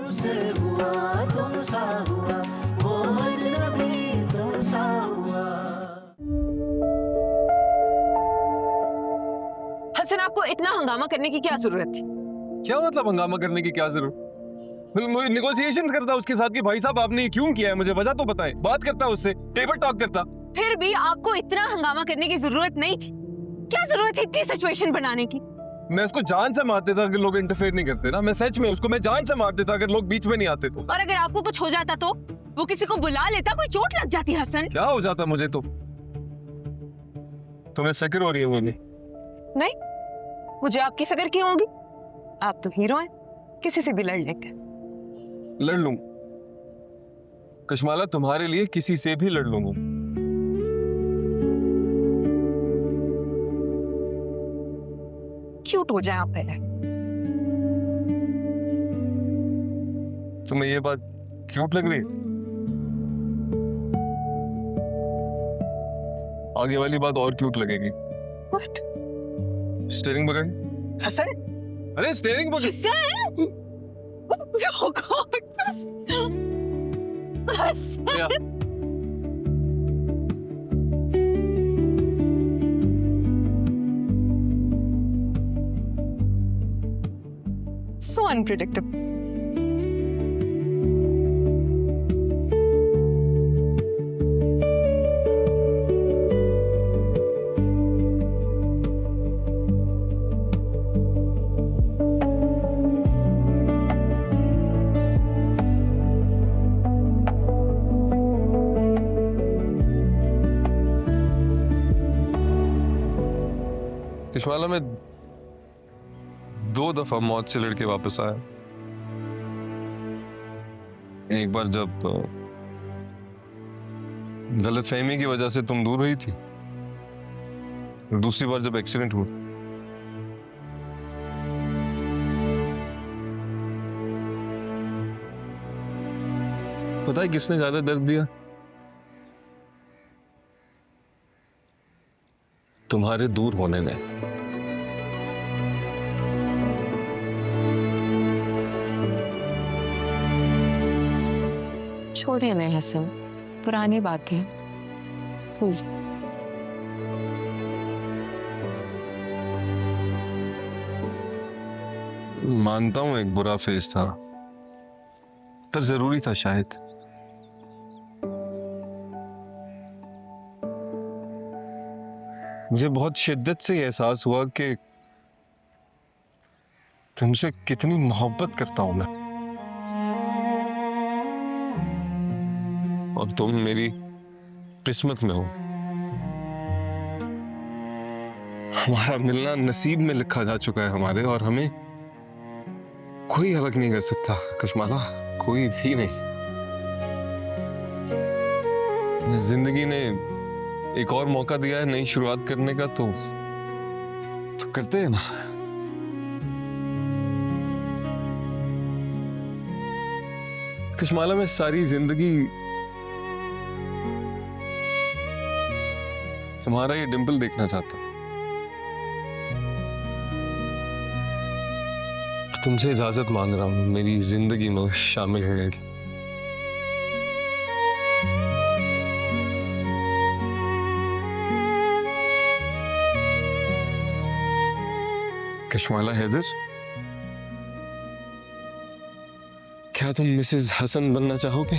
तुमसे हुआ, तुमसा हुआ, वो अजनबी तुमसा हुआ। हसन, आपको इतना हंगामा करने की क्या जरूरत थी? क्या मतलब हंगामा करने की क्या जरूरत? मुझे निगोशिएशंस करता उसके साथ कि भाई साहब आपने ये क्यों किया है, मुझे वजह तो बताएं। बात करता उससे, टेबल टॉक करता। फिर भी आपको इतना हंगामा करने की जरूरत नहीं थी। क्या जरूरत है इतनी सिचुएशन बनाने की? मैं उसको जान से मार देता अगर लोग इंटरफेयर नहीं करते ना। मैं सच में उसको मैं जान से मार देता अगर लोग बीच में नहीं आते तो। और अगर आपको कुछ हो जाता तो? वो किसी को बुला लेता, कोई चोट लग जाती। हसन, क्या हो जाता मुझे तो? तुम्हें फिक्र हो रही है मुझे? नहीं, मुझे आपकी फिक्र क्यों होगी? आप तो हीरो हैं, किसी से भी लड़ लेंगे। लड़ लूं कशमाला, तुम्हारे लिए किसी से भी लड़ लूंगा। क्यूट हो जाए आप पहले। तुम्हें ये बात क्यूट लग रही है? आगे वाली बात और क्यूट लगेगी। What? स्टीयरिंग पकड़। हसन, अरे स्टीयरिंग पकड़। हसन! Oh God! हसन! क्या? So unpredictable. कशमाला में 2 दफा मौत से लड़के वापस आया। एक बार जब गलतफहमी की वजह से तुम दूर हुई थी, दूसरी बार जब एक्सीडेंट हुआ। पता है किसने ज्यादा दर्द दिया? तुम्हारे दूर होने ने। छोड़े नहीं हसन, पुरानी बात है, भूल जाओ। मानता हूं एक बुरा फेज था, पर जरूरी था शायद। मुझे बहुत शिद्दत से एहसास हुआ कि तुमसे कितनी मोहब्बत करता हूं मैं, और तुम मेरी किस्मत में हो। हमारा मिलना नसीब में लिखा जा चुका है हमारे, और हमें कोई अलग नहीं कर सकता कशमाला, कोई भी नहीं। जिंदगी ने एक और मौका दिया है नई शुरुआत करने का, तो करते हैं ना। कशमाला, मैं सारी जिंदगी तुम्हारा ये डिंपल देखना चाहता हूं। तुमसे इजाजत मांग रहा हूं मेरी जिंदगी में शामिल होने की। कशमाला हैदर, क्या तुम मिसेस हसन बनना चाहोगे?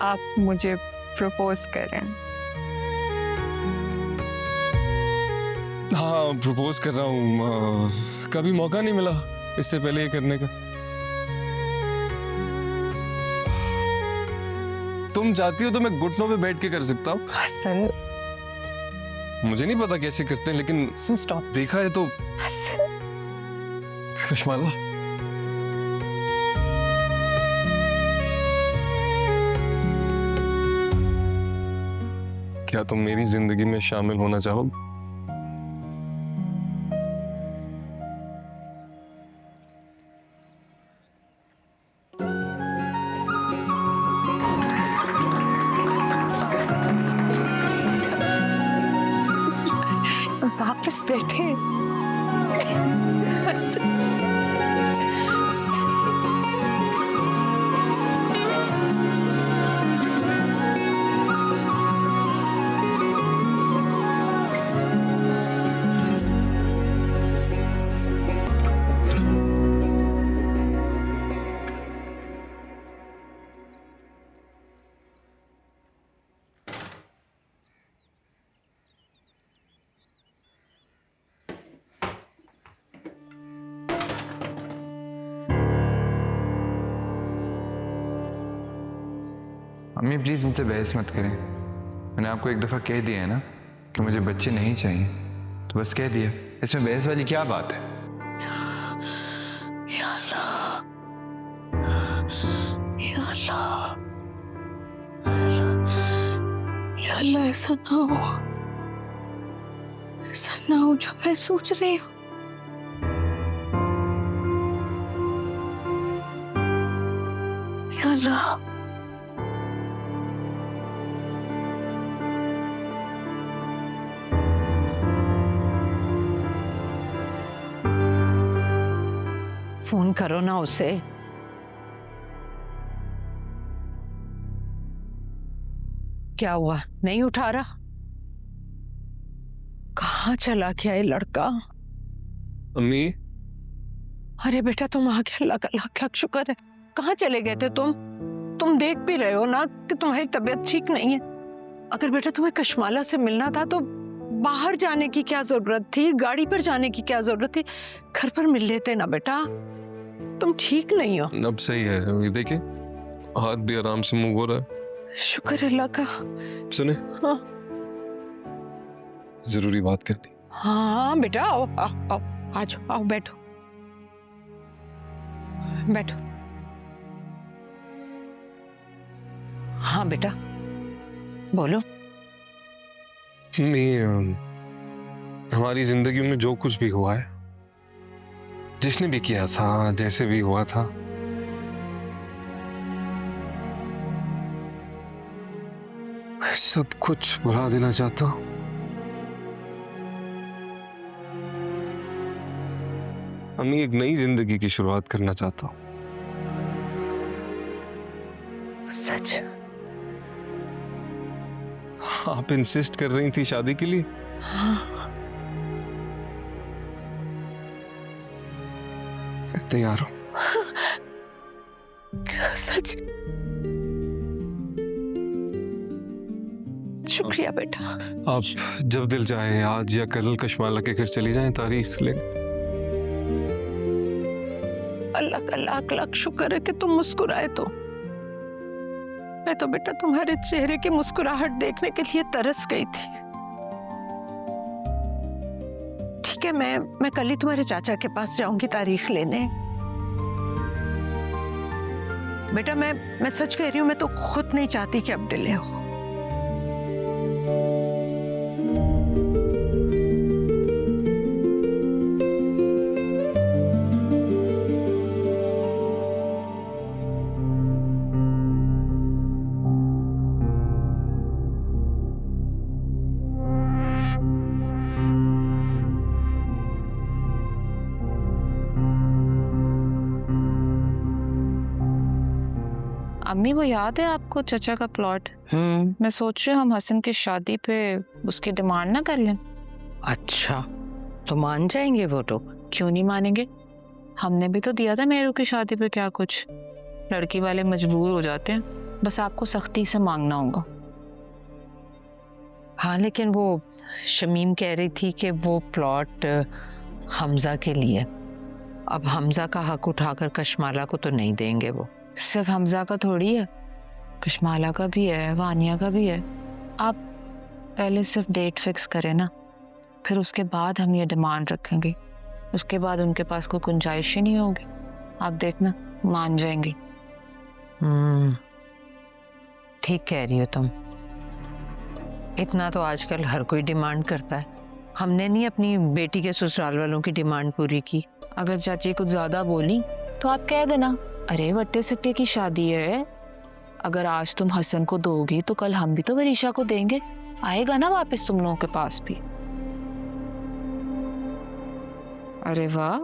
आप मुझे प्रपोज कर रहे हैं? हाँ, प्रपोज कर रहा हूँ। कभी मौका नहीं मिला इससे पहले ये करने का। तुम चाहती हो तो मैं घुटनों पे बैठ के कर सकता हूँ। हसन, मुझे नहीं पता कैसे करते हैं, लेकिन स्टॉप। देखा है तो। हसन, कशमाला, क्या तुम मेरी जिंदगी में शामिल होना चाहोगे? वापस बैठे। हसन। अम्मी प्लीज़ मुझसे बहस मत करें। मैंने आपको एक दफ़ा कह दिया है ना कि मुझे बच्चे नहीं चाहिए, तो बस कह दिया, इसमें बहस वाली क्या बात है? या अल्लाह, या अल्लाह, या अल्लाह, ऐसा ना हो जो मैं सोच रही हूँ। या अल्लाह, फोन करो ना उसे। क्या हुआ, नहीं उठा रहा? कहाँ चला गया ये लड़का? अम्मी, अरे बेटा तुम आ गए, अल्लाह का लाख लाख शुक्र है। कहाँ चले गए थे तुम? तुम देख भी रहे हो ना कि तुम्हारी तबीयत ठीक नहीं है। अगर बेटा तुम्हें कशमाला से मिलना था तो बाहर जाने की क्या जरूरत थी, गाड़ी पर जाने की क्या जरूरत थी? घर पर मिल लेते ना बेटा। तुम ठीक नहीं हो। अब सही है। ये देखिए, हाथ भी आराम से मूव हो रहा है। शुक्र है अल्लाह का। सुने, हाँ जरूरी बात करनी। हाँ बेटा, आओ आओ आओ, आ जाओ, आओ बैठो बैठो। हाँ बेटा बोलो। अम्मी, हमारी जिंदगी में जो कुछ भी हुआ है, जिसने भी किया था, जैसे भी हुआ था, सब कुछ भुला देना चाहता हूं। अम्मी, एक नई जिंदगी की शुरुआत करना चाहता हूं। सच? आप इंसिस्ट कर रही थी शादी के लिए। हाँ मैं तैयार हूं। सच? शुक्रिया बेटा। आप जब दिल चाहे आज या कल कशमाला के घर चली जाएं, तारीख ले। अल्लाह का लाख लाख शुक्र है कि तुम मुस्कुराए। तो मैं तो बेटा तुम्हारे चेहरे की मुस्कुराहट देखने के लिए तरस गई थी। ठीक है, मैं कल ही तुम्हारे चाचा के पास जाऊंगी तारीख लेने। बेटा मैं सच कह रही हूँ, मैं तो खुद नहीं चाहती कि अब डिले हो। अम्मी, वो याद है आपको चचा का प्लॉट? मैं सोच रही हूँ हम हसन की शादी पे उसकी डिमांड ना कर लें। अच्छा, तो मान जाएंगे वो तो? क्यों नहीं मानेंगे? हमने भी तो दिया था मेरू की शादी पे क्या कुछ। लड़की वाले मजबूर हो जाते हैं, बस आपको सख्ती से मांगना होगा। हाँ लेकिन वो शमीम कह रही थी कि वो प्लॉट हमजा के लिए। अब हमजा का हक उठाकर कशमाला को तो नहीं देंगे वो। सिर्फ हमजा का थोड़ी है, कशमाला का भी है, वानिया का भी है। आप पहले सिर्फ डेट फिक्स करें ना, फिर उसके बाद हम ये डिमांड रखेंगे। उसके बाद उनके पास कोई गुंजाइश ही नहीं होगी। आप देखना, मान जाएंगे। ठीक कह रही हो तुम। इतना तो आजकल हर कोई डिमांड करता है। हमने नहीं अपनी बेटी के ससुराल वालों की डिमांड पूरी की। अगर चाची कुछ ज्यादा बोली तो आप कह देना, अरे वट्टे सट्टे की शादी है, अगर आज तुम हसन को दोगी तो कल हम भी तो वरीशा को देंगे। आएगा ना वापस तुम लोगों के पास भी। अरे वाह,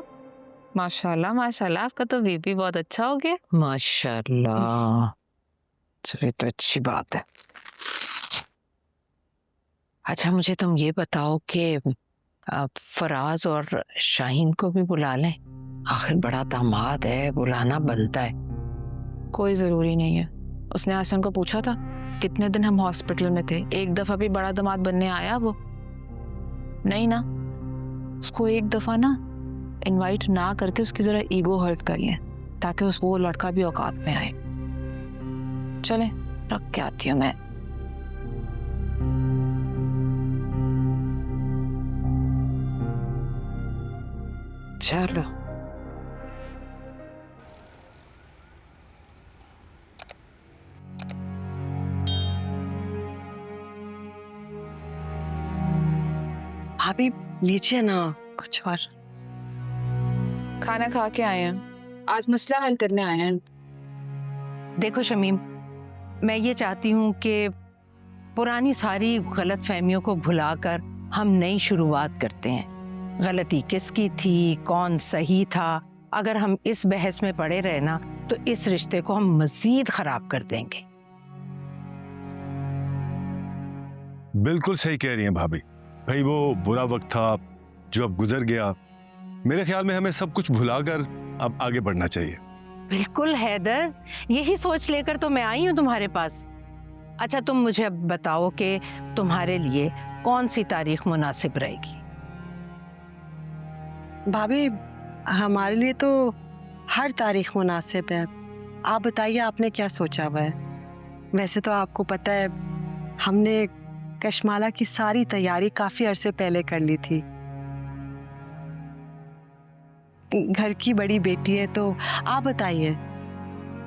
माशाल्लाह माशाल्लाह, आपका तो बीबी बहुत अच्छा हो गया। माशाल्लाह, चलिए तो अच्छी बात है। अच्छा मुझे तुम ये बताओ कि फराज और शाहीन को भी बुला लें? आखिर बड़ा दामाद है, बुलाना बनता है। कोई जरूरी नहीं है। उसने हसन को पूछा था कितने दिन हम हॉस्पिटल में थे, एक दफा भी बड़ा दामाद बनने आया वो? नहीं ना। उसको एक दफा ना इनवाइट ना करके उसकी जरा ईगो हर्ट कर लें, ताकि उसको वो लड़का भी औकात में आए। चले रख के आती हूँ मैं। चलो भाभी लीजिए ना कुछ और। खाना खा के आए हैं, आज मसला हल करने आए हैं। देखो शमीम, मैं ये चाहती हूँ कि पुरानी सारी गलत फहमियों को भुलाकर हम नई शुरुआत करते हैं। गलती किसकी थी, कौन सही था, अगर हम इस बहस में पड़े रहे ना तो इस रिश्ते को हम मजीद खराब कर देंगे। बिल्कुल सही कह रही हैं भाभी। भाई वो बुरा वक्त था जो अब गुजर गया, मेरे ख्याल में हमें सब कुछ भुलाकर अब आगे बढ़ना चाहिए। बिल्कुल हैदर, यही सोच लेकर तो मैं आई हूँ तुम्हारे पास। अच्छा तुम मुझे अब बताओ कि तुम्हारे लिए कौन सी तारीख मुनासिब रहेगी? भाभी हमारे लिए तो हर तारीख मुनासिब है। आप बताइए आपने क्या सोचा हुआ है? वैसे तो आपको पता है हमने कशमाला की सारी तैयारी काफी अरसे पहले कर ली थी। घर की बड़ी बेटी है तो आप बताइए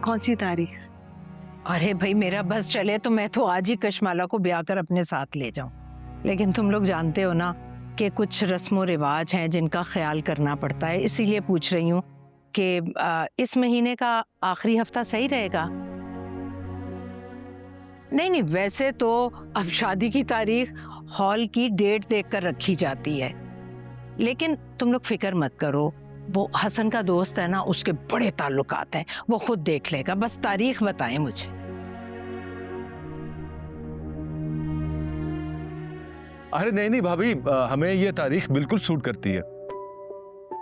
कौन सी तारीख? अरे भाई मेरा बस चले तो मैं तो आज ही कशमाला को ब्याह कर अपने साथ ले जाऊं, लेकिन तुम लोग जानते हो ना कि कुछ रस्मों रिवाज हैं जिनका ख्याल करना पड़ता है, इसीलिए पूछ रही हूँ कि इस महीने का आखिरी हफ्ता सही रहेगा? नहीं, वैसे तो अब शादी की तारीख हॉल की डेट देखकर रखी जाती है, लेकिन तुम लोग फिक्र मत करो, वो हसन का दोस्त है ना, उसके बड़े ताल्लुकात हैं, वो खुद देख लेगा, बस तारीख बताएं मुझे। अरे नहीं भाभी, हमें ये तारीख बिल्कुल सूट करती है।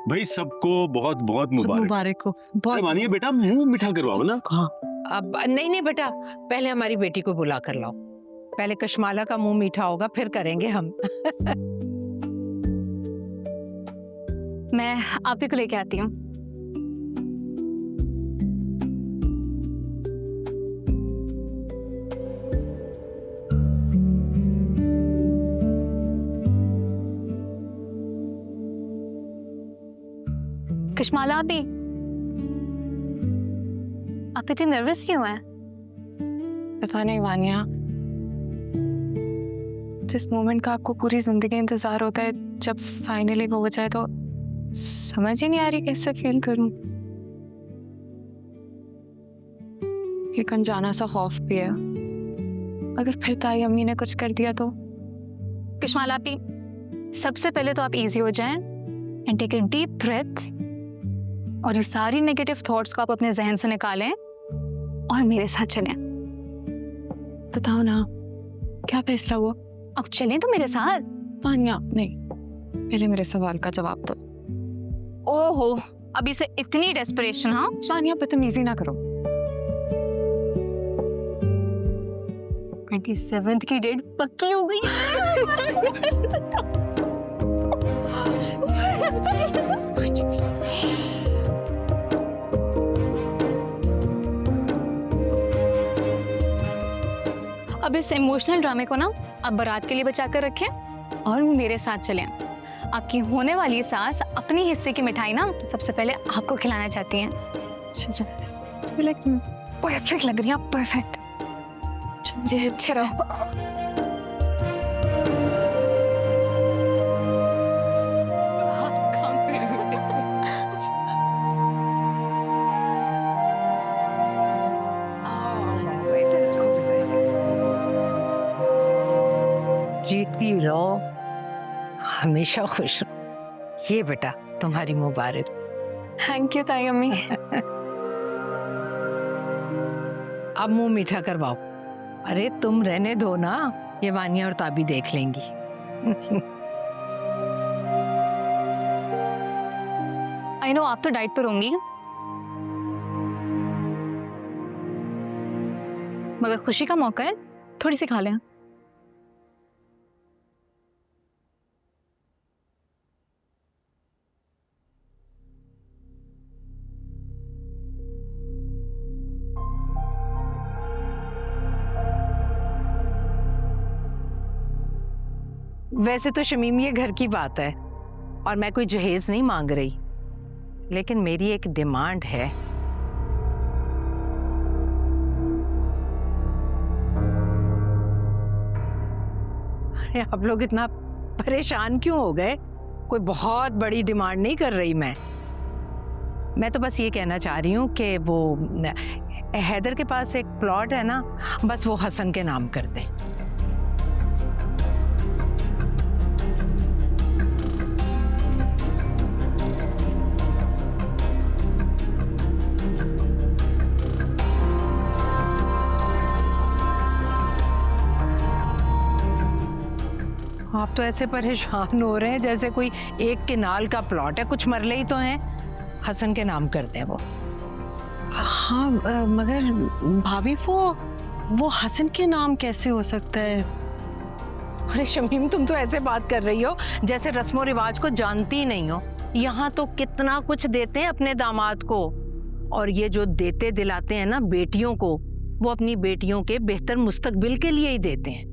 भाई सबको बहुत बहुत मुबारक हो। बहुत मानिए बेटा, मुंह मीठा करवाओ ना। हाँ अब नहीं बेटा, पहले हमारी बेटी को बुला कर लाओ, पहले कशमाला का मुंह मीठा होगा फिर करेंगे हम। मैं आप ही को लेके आती हूँ। कशमाला आप इतनी नर्वस क्यों हैं? पता नहीं वानिया, जिस मोमेंट का आपको पूरी जिंदगी इंतजार होता है, जब फाइनली वो हो जाए तो समझ ही नहीं आ रही कैसे फील करूं। एक अनजाना सा खौफ भी है, अगर फिर ताई अम्मी ने कुछ कर दिया तो। कशमाला सबसे पहले तो आप इजी हो जाएं and take a deep breath, और ये सारी नेगेटिव थॉट्स को आप अपने जहन से निकालें और मेरे साथ चलें। बताओ ना क्या फैसला हुआ? अब चलें तो मेरे साथ। वानिया नहीं, पहले मेरे सवाल का जवाब दो। ओहो, अभी से इतनी डेस्परेशन? हाँ वानिया बदतमीजी ना करो। 27th की डेट पक्की हो गई। अब इस इमोशनल ड्रामे को ना आप बारात के लिए बचा कर रखें और मेरे साथ चलें। आपकी होने वाली सास अपनी हिस्से की मिठाई ना सबसे पहले आपको खिलाना चाहती हैं। परफेक्ट लग रही है आप, परफेक्ट। चलो जीती रहो, हमेशा खुश रहो। ये बेटा तुम्हारी मुबारक। थैंक यू ताई अम्मी। अब मुंह मीठा करवाओ। अरे तुम रहने दो ना, ये वानिया और ताबी देख लेंगी। आई नो आप तो डाइट पर होंगी, मगर खुशी का मौका है, थोड़ी सी खा लें। वैसे तो शमीम ये घर की बात है और मैं कोई जहेज नहीं मांग रही, लेकिन मेरी एक डिमांड है। अरे आप लोग इतना परेशान क्यों हो गए? कोई बहुत बड़ी डिमांड नहीं कर रही मैं तो बस ये कहना चाह रही हूँ कि वो हैदर के पास एक प्लॉट है ना, बस वो हसन के नाम कर दे। आप तो ऐसे परेशान हो रहे हैं जैसे कोई एक किनाल का प्लॉट है, कुछ मरले ही तो हैं। हसन के नाम कर दें वो। हाँ मगर भाभी वो हसन के नाम कैसे हो सकता है? अरे शमीम, तुम तो ऐसे बात कर रही हो जैसे रस्मों रिवाज को जानती ही नहीं हो। यहाँ तो कितना कुछ देते हैं अपने दामाद को, और ये जो देते दिलाते हैं ना बेटियों को, वो अपनी बेटियों के बेहतर मुस्तकबिल के लिए ही देते हैं।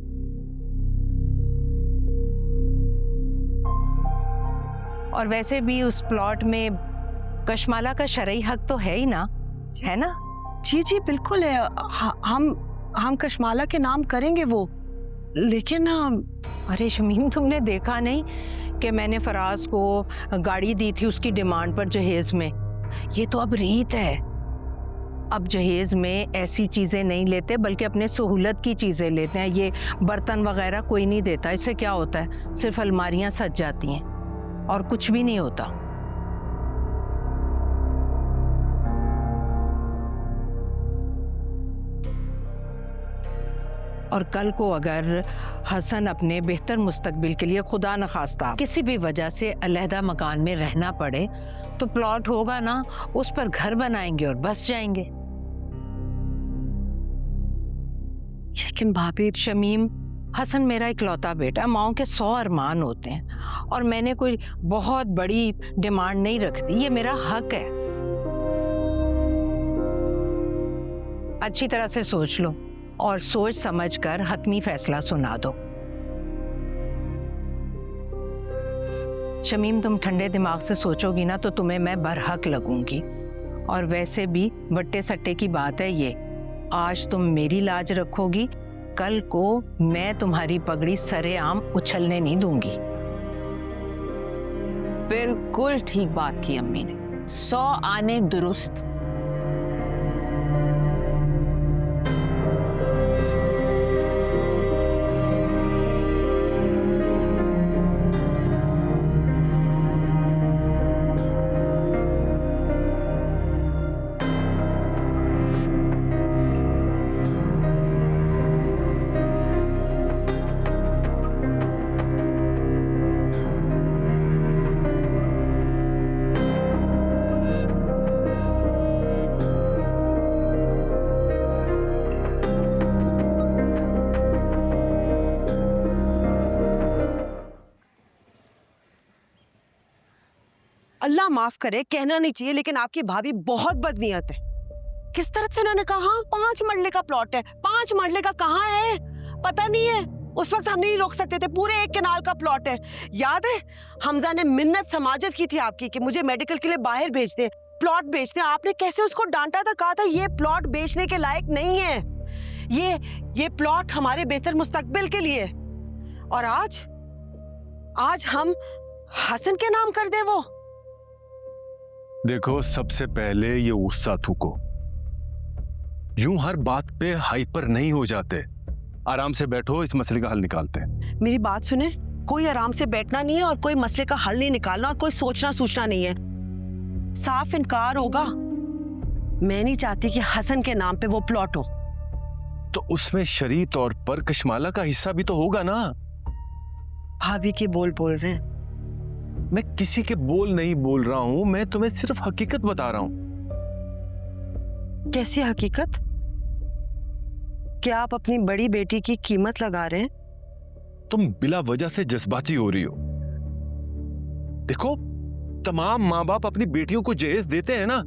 और वैसे भी उस प्लॉट में कशमाला का शरई हक तो है ही ना, है ना? जी जी बिल्कुल है। हम कशमाला के नाम करेंगे वो, लेकिन अरे शमीम, तुमने देखा नहीं कि मैंने फराज को गाड़ी दी थी उसकी डिमांड पर जहेज में? ये तो अब रीत है। अब जहेज में ऐसी चीजें नहीं लेते बल्कि अपने सहूलत की चीजें लेते हैं। ये बर्तन वगैरह कोई नहीं देता। इससे क्या होता है? सिर्फ अलमारियां सज जाती हैं और कुछ भी नहीं होता। और कल को अगर हसन अपने बेहतर मुस्तकबिल के लिए खुदा न खास्ता किसी भी वजह से अलहदा मकान में रहना पड़े, तो प्लॉट होगा ना, उस पर घर बनाएंगे और बस जाएंगे। लेकिन भाभी शमीम, हसन मेरा इकलौता बेटा, माओं के 100 अरमान होते हैं और मैंने कोई बहुत बड़ी डिमांड नहीं रख दी। ये मेरा हक है। अच्छी तरह से सोच लो और सोच समझकर हतमी फैसला सुना दो। शमीम, तुम ठंडे दिमाग से सोचोगी ना तो तुम्हें मैं बरहक लगूंगी। और वैसे भी वट्टे सट्टे की बात है ये। आज तुम मेरी लाज रखोगी, कल को मैं तुम्हारी पगड़ी सरेआम उछलने नहीं दूंगी। बिल्कुल ठीक बात की अम्मी ने, 100 आने दुरुस्त। अल्लाह माफ करे, कहना नहीं चाहिए लेकिन आपकी भाभी बहुत बदनीयत है। किस तरह से उन्होंने कहा 5 मरले का प्लॉट है, 5 मरले का कहाँ है पता नहीं है। उस वक्त हम नहीं रोक सकते थे, पूरे 1 कनाल का प्लॉट है। याद है हमजा ने मिन्नत समाजत की थी आपकी कि मुझे मेडिकल के लिए बाहर भेज दे, प्लॉट बेच दे। आपने कैसे उसको डांटा था, कहा था ये प्लॉट बेचने के लायक नहीं है, ये प्लॉट हमारे बेहतर मुस्तकबिल के लिए। और आज हम हसन के नाम कर दे वो। देखो, सबसे पहले ये गुस्सा थूको, यूं हर बात पे हाइपर नहीं हो जाते। आराम से बैठो, इस मसले का हल निकालते हैं। मेरी बात सुने, कोई आराम से बैठना नहीं है और कोई मसले का हल नहीं निकालना और कोई सोचना सूचना नहीं है। साफ इनकार होगा। मैं नहीं चाहती कि हसन के नाम पे वो प्लॉट हो। तो उसमें शरई तौर पर कशमाला का हिस्सा भी तो होगा ना। भाभी के बोल रहे हैं। मैं किसी के बोल नहीं बोल रहा हूं, मैं तुम्हें सिर्फ हकीकत बता रहा हूं। कैसी हकीकत? क्या आप अपनी बड़ी बेटी की कीमत लगा रहे हैं? तुम बिला वजह से जज्बाती हो रही हो। देखो, तमाम माँ बाप अपनी बेटियों को जहेज देते हैं ना।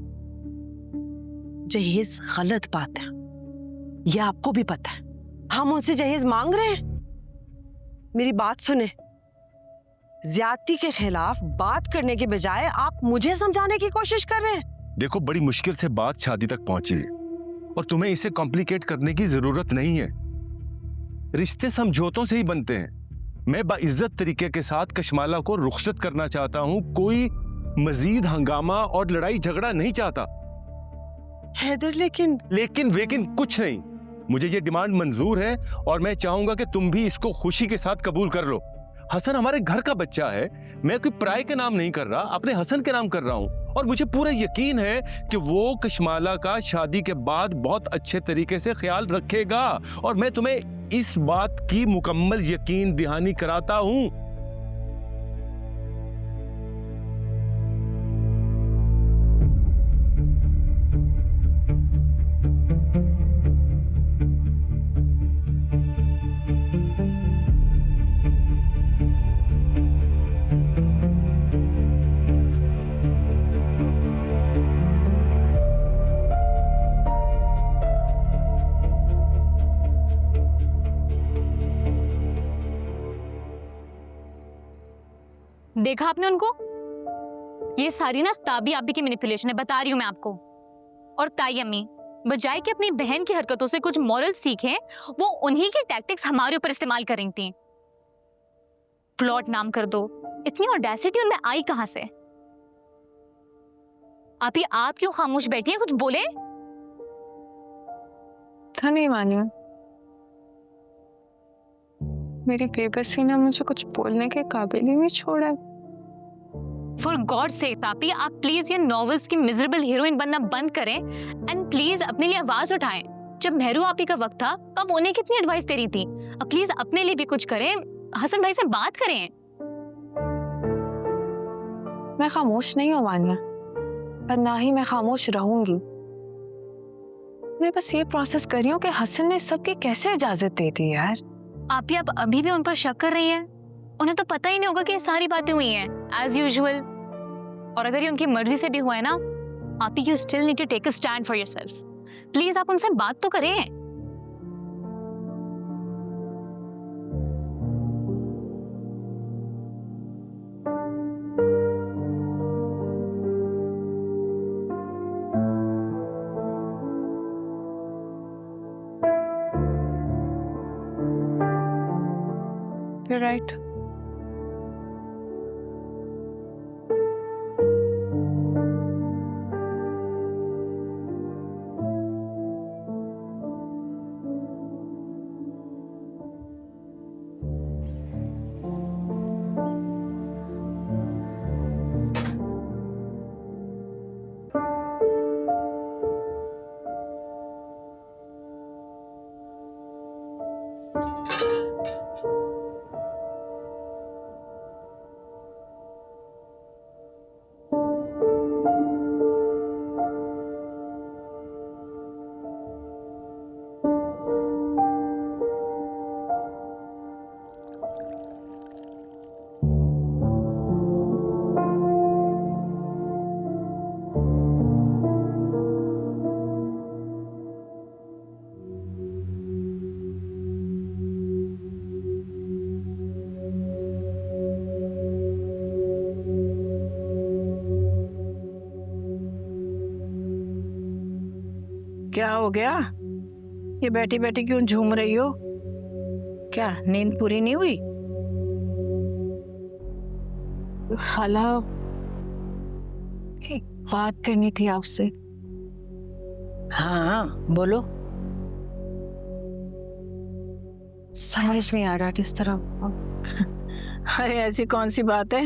जहेज गलत बात है, ये आपको भी पता है। हम उनसे जहेज मांग रहे हैं? मेरी बात सुने, ज्यादती के खिलाफ बात करने के बजाय आप मुझे समझाने की कोशिश कर रहे हैं। देखो, बड़ी मुश्किल से बात शादी तक पहुंची है और तुम्हें इसे कॉम्प्लिकेट करने की जरूरत नहीं है। रिश्ते समझौतों से ही बनते हैं। मैं बाइज्जत तरीके के साथ कशमाला को रुखसत करना चाहता हूं, कोई मजीद हंगामा और लड़ाई झगड़ा नहीं चाहता। हैदर, लेकिन वेकिन कुछ नहीं। मुझे ये डिमांड मंजूर है और मैं चाहूंगा कि तुम भी इसको खुशी के साथ कबूल कर लो। हसन हमारे घर का बच्चा है। मैं कोई पराये के नाम नहीं कर रहा, अपने हसन के नाम कर रहा हूं। और मुझे पूरा यकीन है कि वो कशमाला का शादी के बाद बहुत अच्छे तरीके से ख्याल रखेगा और मैं तुम्हें इस बात की मुकम्मल यकीन दहानी कराता हूं। देखा आपने उनको? ये सारी ना ताबी आपी की मैनिपुलेशन है, बता रही हूं मैं आपको। और ताई अम्मी बजाय कि अपनी बहन की हरकतों से कुछ मॉरल सीखें, वो उन्हीं की टैक्टिक्स हमारे ऊपर इस्तेमाल कर रही थी। प्लॉट नाम कर दो, इतनी ऑडेसिटी उनमें आई कहां से? आप क्यों खामोश बैठी हैं? कुछ बोले? था नहीं वानिया, मेरी बेबसी ने मुझे कुछ बोलने के काबिल ही नहीं छोड़ा। फॉर गॉड से तापी, आप प्लीज ये नॉवेल्स की मिजरेबल हीरोइन बनना बंद करें एंड प्लीज अपने लिए आवाज उठाएं। जब मेहरू आपी का वक्त था तब उन्हें कितनी एडवाइस दे रही थी। अब प्लीज अपने लिए भी कुछ करें, हसन भाई से बात करें। मैं खामोश नहीं हूँ वानिया, और ना ही मैं खामोश रहूंगी। मैं बस ये प्रोसेस कर रही हूँ कि हसन ने सबकी कैसे इजाजत दे दी यार। आप अभी भी उन पर शक कर रही हैं? उन्हें तो पता ही नहीं होगा कि ये सारी बातें हुई हैं एज यूजुअल। और अगर ये उनकी मर्जी से भी हुआ है ना, आप you still need to take a stand for yourself. Please आप उनसे बात तो करें। You're right. क्या हो गया? ये बैठी बैठी क्यों झूम रही हो? क्या नींद पूरी नहीं हुई? खाला, एक बात करनी थी आपसे। हाँ बोलो। समझ नहीं आ रहा किस तरह। अरे ऐसी कौन सी बात है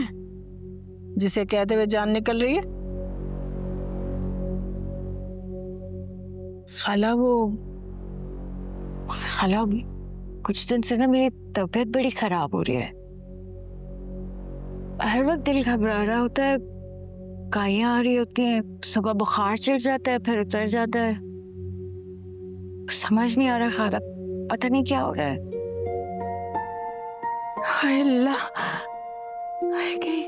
जिसे कहते हुए जान निकल रही है? खाला कुछ दिन से ना मेरी तबीयत बड़ी खराब हो रही है। हर वक्त दिल घबरा रहा होता है, काइयां आ रही होती हैं, सुबह बुखार चढ़ जाता है फिर उतर जाता है। समझ नहीं आ रहा खाला, पता नहीं क्या हो रहा है। हाय अल्लाह, अरे कहीं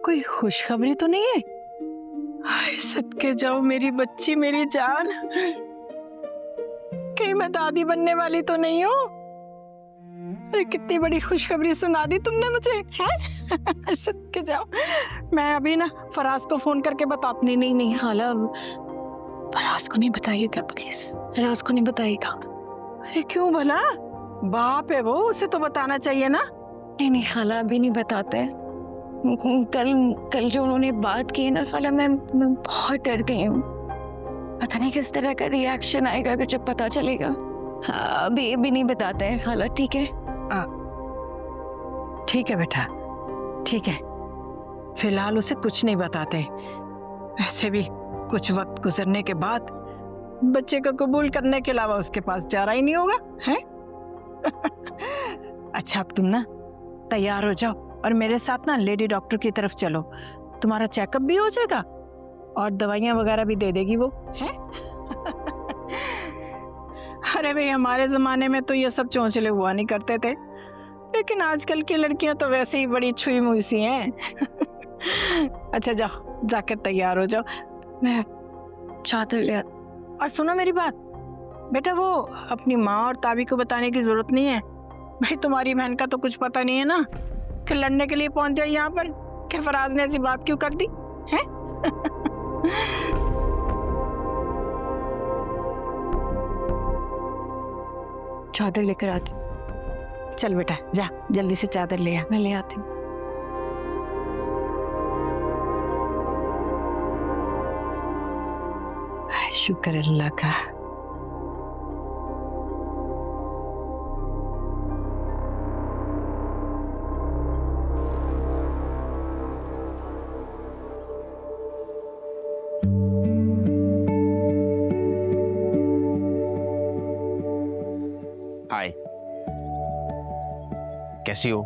कोई खुशखबरी तो नहीं है? हाय सदके जाओ मेरी बच्ची, मेरी जान, कहीं मैं दादी बनने वाली तो नहीं हूँ? अरे कितनी बड़ी खुशखबरी सुना दी तुमने मुझे, हैं? सदके जाओ। मैं अभी ना फराज को फोन करके बताती। नहीं नहीं नहीं खाला, फराज को नहीं बताइएगा प्लीज, फराज को नहीं बताइएगा। अरे क्यों भला? बाप है वो, उसे तो बताना चाहिए ना। नहीं नहीं खाला, अभी नहीं बताते। कल जो उन्होंने बात की ना खाला, मैं बहुत डर गई हूँ। पता नहीं किस तरह का रिएक्शन आएगा अगर जब पता चलेगा। हाँ, अभी नहीं बताते हैं खाला, ठीक है? ठीक है बेटा, ठीक है, फिलहाल उसे कुछ नहीं बताते। वैसे भी कुछ वक्त गुजरने के बाद बच्चे को कबूल करने के अलावा उसके पास चारा ही नहीं होगा, हैं? अच्छा अब तुम ना तैयार हो जाओ और मेरे साथ ना लेडी डॉक्टर की तरफ चलो, तुम्हारा चेकअप भी हो जाएगा और दवाइयाँ वगैरह भी दे देगी वो, हैं? अरे भाई हमारे जमाने में तो ये सब चौंचले हुआ नहीं करते थे, लेकिन आजकल की लड़कियां तो वैसे ही बड़ी छुई मुई सी हैं। अच्छा जाओ, जाकर तैयार हो जाओ, मैं चादर ले आती। और सुनो मेरी बात बेटा, वो अपनी माँ और ताबी को बताने की जरूरत नहीं है। भाई तुम्हारी बहन का तो कुछ पता नहीं है ना कि लड़ने के लिए पहुंच जाए यहाँ पर कि फराज ने ऐसी बात क्यों कर दी, हैं? चादर लेकर आती। चल बेटा जा, जल्दी से चादर ले आ। मैं ले आती हूँ। शुक्र अल्लाह का। हाय, कैसी हो?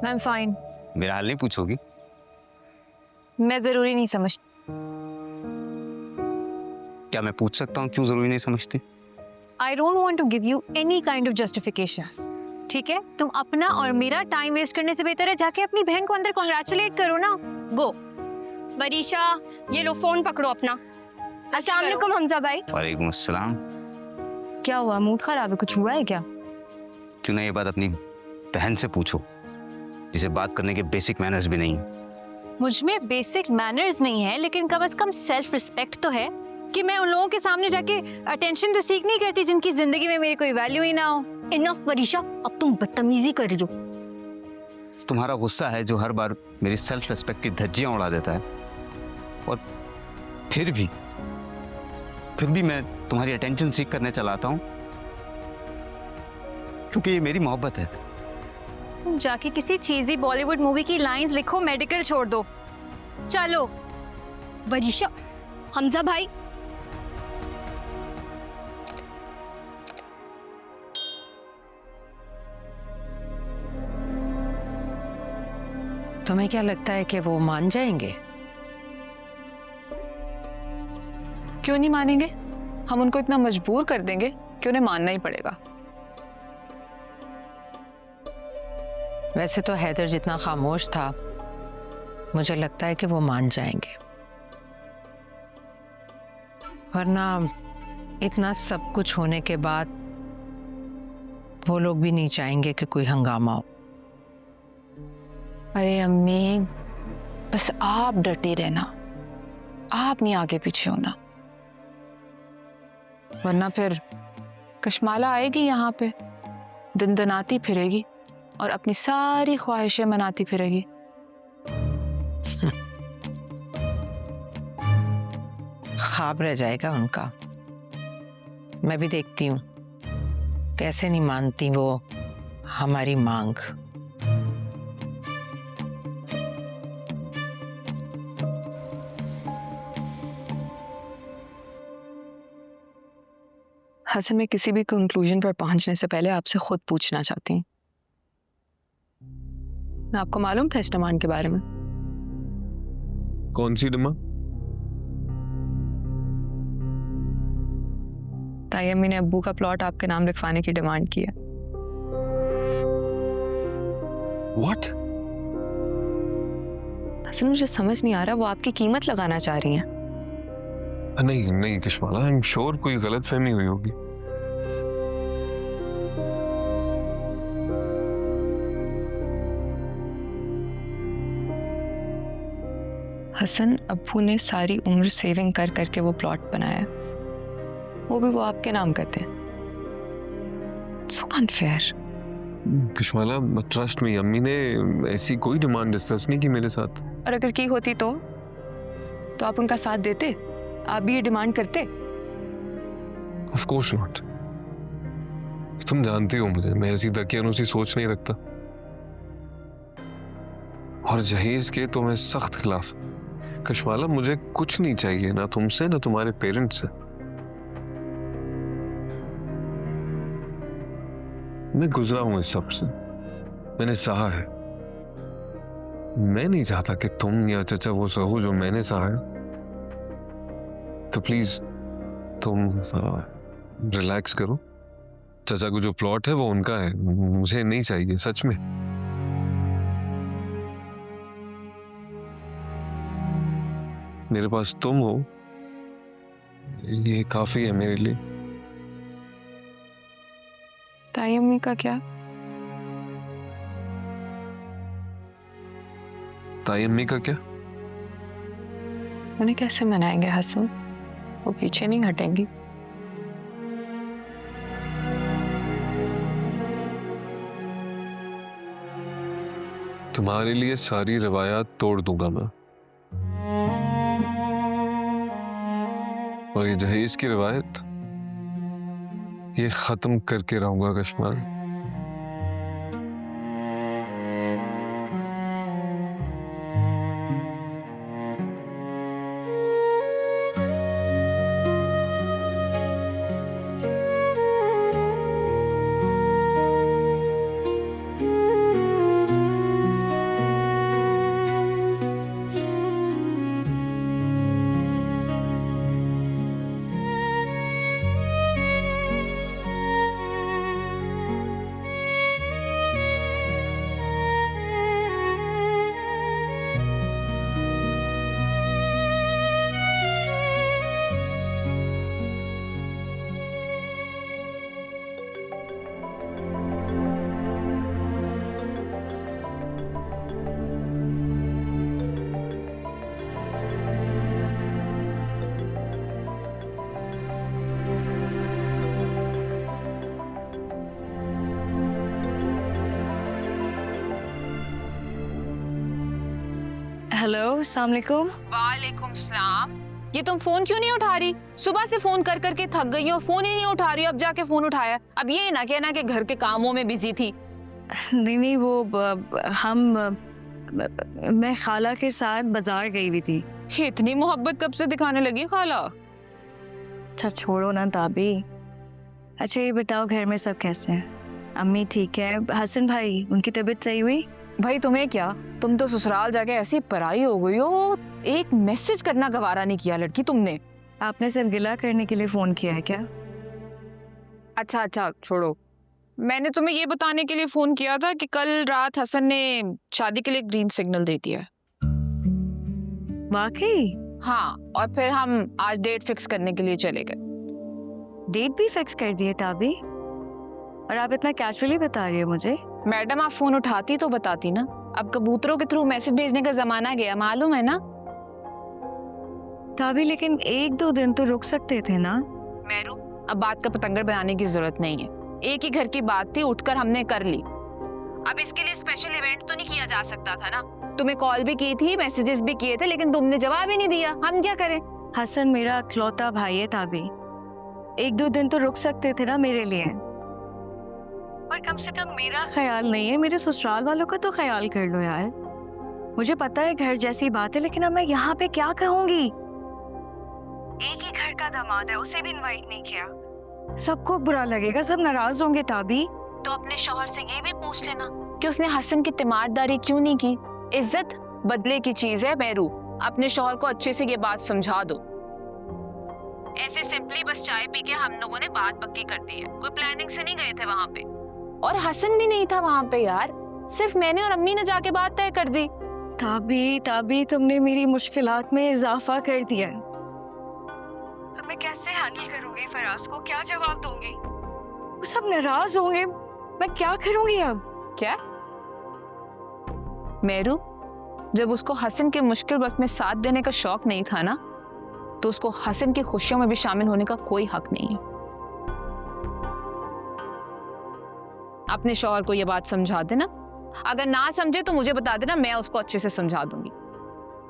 I am fine. मेरा हाल नहीं पूछोगी? मैं जरूरी नहीं समझती। क्या मैं पूछ सकता हूँ क्यों जरूरी नहीं समझती? I don't want to give you any kind of justifications, ठीक है? तुम अपना और मेरा टाइम वेस्ट करने से बेहतर है जाके अपनी बहन को अंदर कॉन्ग्रेचुलेट करो ना। गो। बरीशा, ये लो फोन पकड़ो अपना। अस्सलाम वालेकुम हमजा भाई। वालेकुम अस्सलाम। क्या हुआ, मूड खराब है, कुछ हुआ है क्या? क्यों ना ये बात अपनी बहन से पूछो जिसे बात करने के बेसिक मैनर्स भी नहीं। मुझ में बेसिक मैनर्स नहीं है, लेकिन कम से कम सेल्फ रिस्पेक्ट तो है कि मैं उन लोगों के सामने जाके अटेंशन तो सीख नहीं करती जिनकी जिंदगी में मेरी कोई वैल्यू ही ना हो। इनफ बरीशा, अब तुम बदतमीजी कर रही हो। तुम्हारा गुस्सा है जो हर बार मेरी सेल्फ रिस्पेक्ट की धज्जियां उड़ा देता है, और फिर भी मैं तुम्हारी अटेंशन सीख करने चला आता हूँ क्योंकि ये मेरी मोहब्बत है। तुम जाके किसी चीजी बॉलीवुड मूवी की लाइंस लिखो, मेडिकल छोड़ दो। चलो। बरीशा, हमजा भाई। तुम्हें क्या लगता है कि वो मान जाएंगे? क्यों नहीं मानेंगे? हम उनको इतना मजबूर कर देंगे कि उन्हें मानना ही पड़ेगा। वैसे तो हैदर जितना खामोश था, मुझे लगता है कि वो मान जाएंगे, वरना इतना सब कुछ होने के बाद वो लोग भी नहीं चाहेंगे कि कोई हंगामा हो। अरे अम्मी, बस आप डटी रहना, आप नहीं आगे पीछे होना, वरना फिर कशमाला आएगी यहाँ पे, दनदनाती फिरेगी और अपनी सारी ख्वाहिशें मनाती फिरेगी। ख्वाब रह जाएगा उनका। मैं भी देखती हूँ कैसे नहीं मानती वो हमारी मांग। हसन, मैं किसी भी कंक्लूजन पर पहुंचने से पहले आपसे खुद पूछना चाहती हूँ, आपको मालूम था इस डिमांड के बारे में? कौन सी डिमांड? ताई अम्मी ने अब्बू का प्लॉट आपके नाम लिखवाने की डिमांड की है। What? हसन, मुझे समझ नहीं आ रहा, वो आपकी कीमत लगाना चाह रही हैं। नहीं कशमाला, आई एम श्योर कोई गलत फहमी हुई होगी। हसन अब्बू ने सारी उम्र सेविंग कर करके वो प्लॉट बनाया, वो भी वो आपके नाम करते हैं। So unfair. कश्माला ट्रस्ट में अम्मी ने ऐसी कोई डिमांड डिस्कस नहीं की मेरे साथ। और अगर की होती तो आप उनका साथ देते? आप भी ये डिमांड करते? Of course not. तुम जानती हो मुझे, मैं ऐसी दकियानुसी सोच नहीं रखता। और जहेज के तो मैं सख्त खिलाफ। कश्माला मुझे कुछ नहीं चाहिए, ना तुमसे ना तुम्हारे पेरेंट्स से। मैं गुजरा हूं इस सब से, मैंने सहा है। मैं नहीं चाहता कि तुम या चाचा वो सहो जो मैंने सहा है। तो प्लीज तुम रिलैक्स करो। चाचा को जो प्लॉट है वो उनका है, मुझे नहीं चाहिए सच में। मेरे पास तुम हो, ये काफी है मेरे लिए। ताई अम्मी का क्या? ताई अम्मी का क्या? उन्हें कैसे मनाएंगे हसन? वो पीछे नहीं हटेंगी। तुम्हारे लिए सारी रिवायात तोड़ दूंगा मैं, और ये जहेज की रिवायत ये खत्म करके रहूंगा कश्माल। हेलो, अस्सलाम वालेकुम। वालेकुम सलाम। ये तुम फोन क्यों नहीं उठा रही? सुबह से फोन कर करके थक गई हो, फोन ही नहीं उठा रही हो, अब जाके फोन उठाया। अब ये ना कहना कि घर के कामों में बिजी थी। नहीं वो मैं खाला के साथ बाजार गई हुई थी। इतनी मोहब्बत कब से दिखाने लगी खाला? अच्छा छोड़ो ना ताबी। अच्छा ये बताओ घर में सब कैसे हैं? अम्मी ठीक है? हसन भाई उनकी तबीयत सही हुई? भाई तुम्हें क्या, तुम तो ससुराल जाके ऐसी पराई हो गई हो, एक मैसेज करना गवारा नहीं किया लड़की तुमने। आपने सिर्फ गिला करने के लिए फोन किया है क्या? अच्छा अच्छा छोड़ो, मैंने तुम्हें ये बताने के लिए फोन किया था कि कल रात हसन ने शादी के लिए ग्रीन सिग्नल दे दिया। वाकई? हाँ, और फिर हम आज डेट फिक्स करने के लिए चले गए। डेट भी फिक्स कर दिए ताबी? और आप इतना कैजुअली बता रही हो मुझे? मैडम आप फोन उठाती तो बताती ना। अब कबूतरों के थ्रू मैसेज भेजने का जमाना गया, मालूम है ना? ताबी लेकिन 1-2 दिन तो रुक सकते थे ना? मैरू, अब बात का पतंगर बनाने की जरूरत नहीं है। एक ही घर की बात थी, उठकर हमने कर ली। अब इसके लिए स्पेशल इवेंट तो नहीं किया जा सकता था ना? तुम्हें कॉल भी की थी, मैसेजेस भी किए थे, लेकिन तुमने जवाब ही नहीं दिया। हम क्या करें? हसन मेरा इकलौता भाई है ताबी, 1-2 दिन तो रुक सकते थे ना मेरे लिए। और कम से कम मेरा ख्याल नहीं है, मेरे ससुराल वालों का तो ख्याल कर लो यार। मुझे पता है घर जैसी बात है, लेकिन अब मैं यहाँ पे क्या कहूंगी? एक ही घर का दामाद है, उसे भी इनवाइट नहीं किया। सबको बुरा लगेगा, सब नाराज होंगे ताबी। तो अपने शौहर से ये भी पूछ लेना कि उसने हसन की तीमारदारी क्यों नहीं की। इज्जत बदले की चीज है मैरू, अपने शौहर को अच्छे से ये बात समझा दो। ऐसे सिंपली बस चाय पी के हम लोगों ने बात पक्की कर दी है, कोई प्लानिंग से नहीं गए थे वहां पे। और हसन भी नहीं था वहां पे यार, सिर्फ मैंने और अम्मी ने जाके बात तय कर दी। ताबी तुमने मेरी मुश्किलात में इजाफा कर दिया। अब मैं कैसे हैंडल करूंगी फराज को? क्या जवाब दूंगी? वो सब नाराज होंगे, मैं क्या करूंगी अब? क्या मैरू, जब उसको हसन के मुश्किल वक्त में साथ देने का शौक नहीं था ना, तो उसको हसन की खुशियों में भी शामिल होने का कोई हक नहीं है। अपने शौहर को यह बात समझा देना, अगर ना समझे तो मुझे बता देना, मैं उसको अच्छे से समझा दूंगी।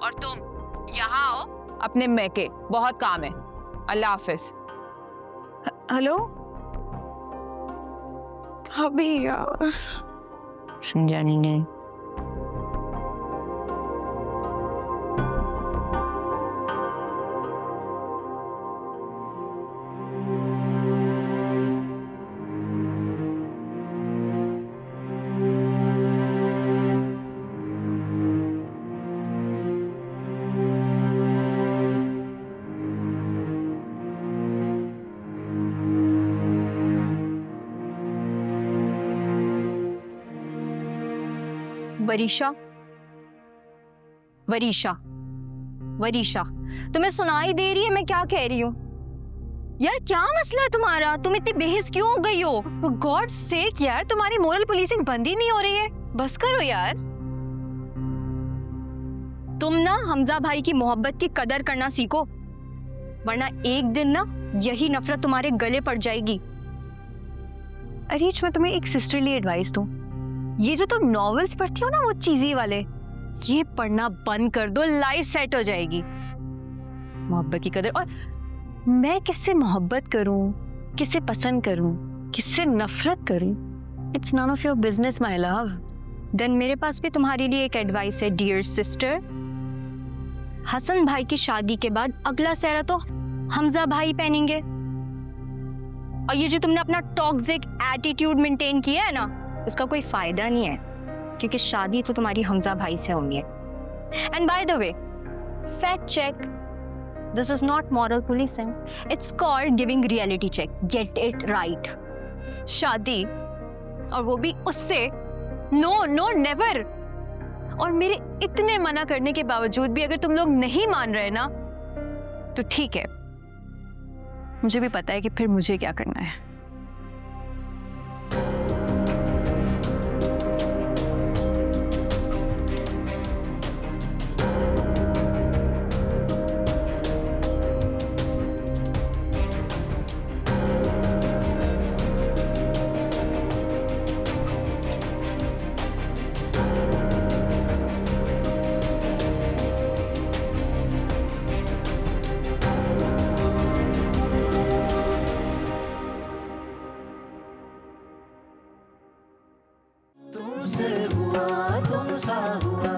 और तुम यहाँ आओ अपने मैके, बहुत काम है। अल्लाह हाफिज। हेलो अभी यार समझानी नहीं। वरीशा, वरीशा, वरीशा, तुम्हें सुनाई दे रही है मैं क्या कह रही हूँ? यार क्या मसला है तुम्हारा? तुम इतनी बेहिस क्यों हो गई हो? गॉड सेक यार, तुम्हारी मोरल पुलिसिंग बंद ही नहीं हो रही है। बस करो यार। तुम ना हमजा भाई की मोहब्बत की कदर करना सीखो, वरना एक दिन ना यही नफरत तुम्हारे गले पड़ जाएगी। अरीच, मैं तुम्हें एक सिस्टरली एडवाइस दूं, ये जो तुम नॉवेल्स पढ़ती हो ना, वो चीजी वाले, ये पढ़ना बंद कर दो, लाइफ सेट हो जाएगी। मोहब्बत की कदर, और मैं किससे मोहब्बत करूं, किससे पसंद करूं, किससे नफरत करूं, it's none of your business my love. Then मेरे पास भी तुम्हारे लिए एक एडवाइस है डियर सिस्टर। हसन भाई की शादी के बाद अगला सेहरा तो हमजा भाई पहनेंगे, और ये जो तुमने अपना टॉक्सिक एटीट्यूड मेंटेन किया है ना, इसका कोई फायदा नहीं है, क्योंकि शादी तो तुम्हारी हमजा भाई से होनी है। And by the way, fact check, this is not moral policing, it's called giving reality check. Get it right. शादी, और वो भी उससे, नो नो नेवर। और मेरे इतने मना करने के बावजूद भी अगर तुम लोग नहीं मान रहे ना, तो ठीक है, मुझे भी पता है कि फिर मुझे क्या करना है। तुमसे हुआ तुम सा हुआ।